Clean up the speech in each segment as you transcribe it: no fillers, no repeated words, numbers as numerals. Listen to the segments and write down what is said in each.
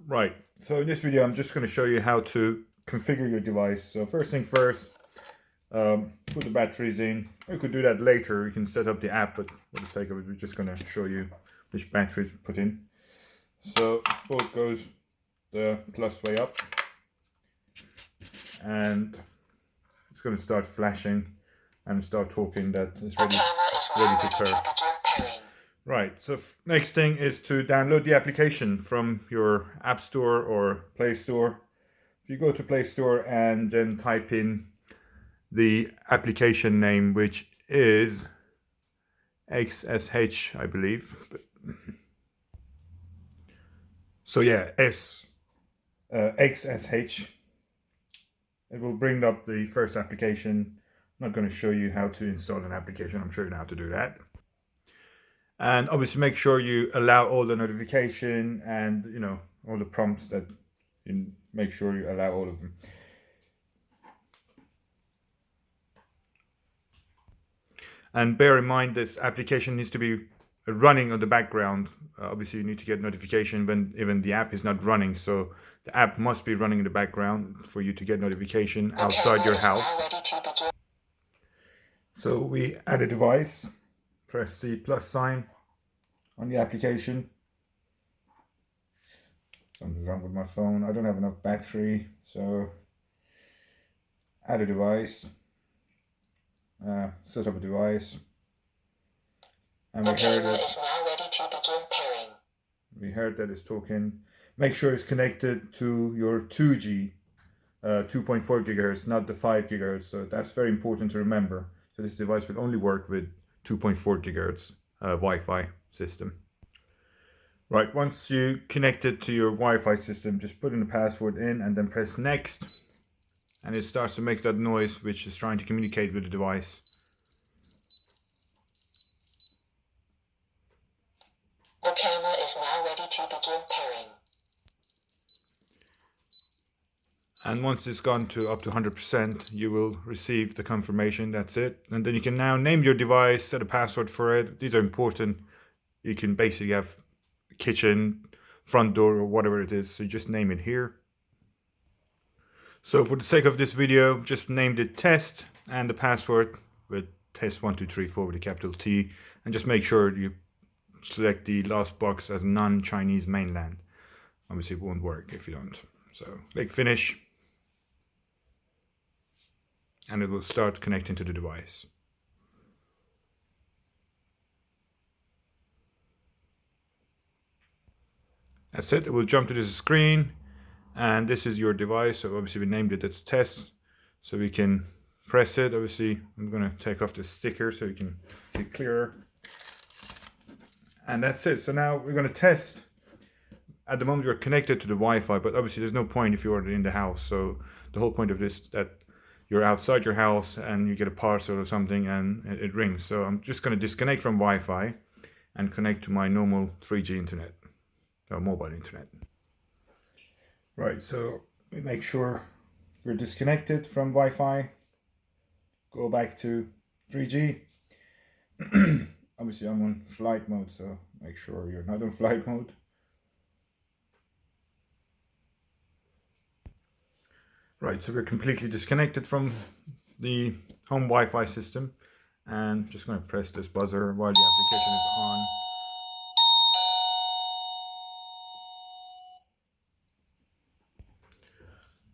Right, so in this video I'm just going to show you how to configure your device. So first thing first, put the batteries in. You could do that later, you can set up the app, but for the sake of it we're just going to show you which batteries to put in. So bolt goes the plus way up and it's going to start flashing and start talking that it's ready to pair. Right, so next thing is to download the application from your App Store or Play Store. If you go to Play Store and then type in the application name, which is XSH, I believe. So yeah, XSH. It will bring up the first application. I'm not going to show you how to install an application. I'm sure you know how to do that. And obviously make sure you allow all the notification and all the prompts, that you make sure you allow all of them. And bear in mind this application needs to be running on the background. Obviously you need to get notification when even the app is not running, so the app must be running in the background for you to get notification outside your house. So we add a device, press the plus sign on the application. Something's wrong with my phone. I don't have enough battery, so add a device, set up a device, and we heard it. We heard that it's talking. Make sure it's connected to your 2G, 2.4 gigahertz, not the 5 gigahertz. So that's very important to remember. So this device will only work with 2.4 gigahertz Wi-Fi system. Right, once you connect it to your Wi-Fi system, just put in the password in and then press next. And it starts to make that noise, which is trying to communicate with the device. The camera is now ready to begin pairing. And once it's gone to up to 100%, you will receive the confirmation. That's it. And then you can now name your device, set a password for it. These are important. You can basically have kitchen, front door, or whatever it is. So you just name it here. So for the sake of this video, just named it test and the password with test1234 with a capital T. And just make sure you select the last box as non-Chinese mainland. Obviously it won't work if you don't. So click finish. And it will start connecting to the device. That's it. It will jump to this screen, and this is your device. So obviously we named it as test, so we can press it. Obviously I'm going to take off the sticker so you can see clearer. And that's it. So now we're going to test. At the moment you're connected to the Wi-Fi, but obviously there's no point if you're in the house. So the whole point of this is that you're outside your house and you get a parcel or something and it rings. So I'm just going to disconnect from Wi-Fi and connect to my normal 3G internet, or mobile internet. Right, so we make sure we're disconnected from Wi-Fi. Go back to 3G. Obviously I'm on flight mode, so make sure you're not on flight mode. Right, so we're completely disconnected from the home Wi-Fi system, and just going to press this buzzer while the application is on.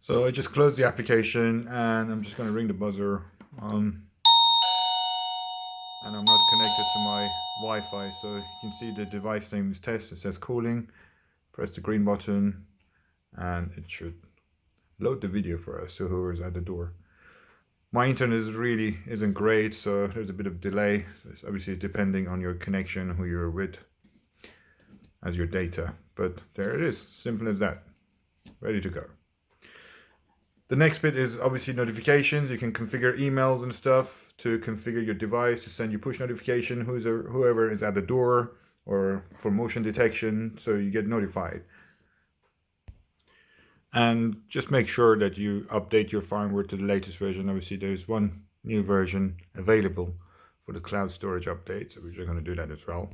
So I just closed the application and I'm just going to ring the buzzer and I'm not connected to my Wi-Fi, so you can see the device name is test. It says calling. Press the green button and it should load the video for us, so whoever's at the door. My internet isn't great, so there's a bit of delay. It's obviously depending on your connection, who you're with as your data, but there it is, simple as that, ready to go. The next bit is obviously notifications. You can configure emails and stuff to configure your device to send you push notification whoever is at the door, or for motion detection, so you get notified. And just make sure that you update your firmware to the latest version. Obviously there's one new version available for the cloud storage update, so we're just going to do that as well.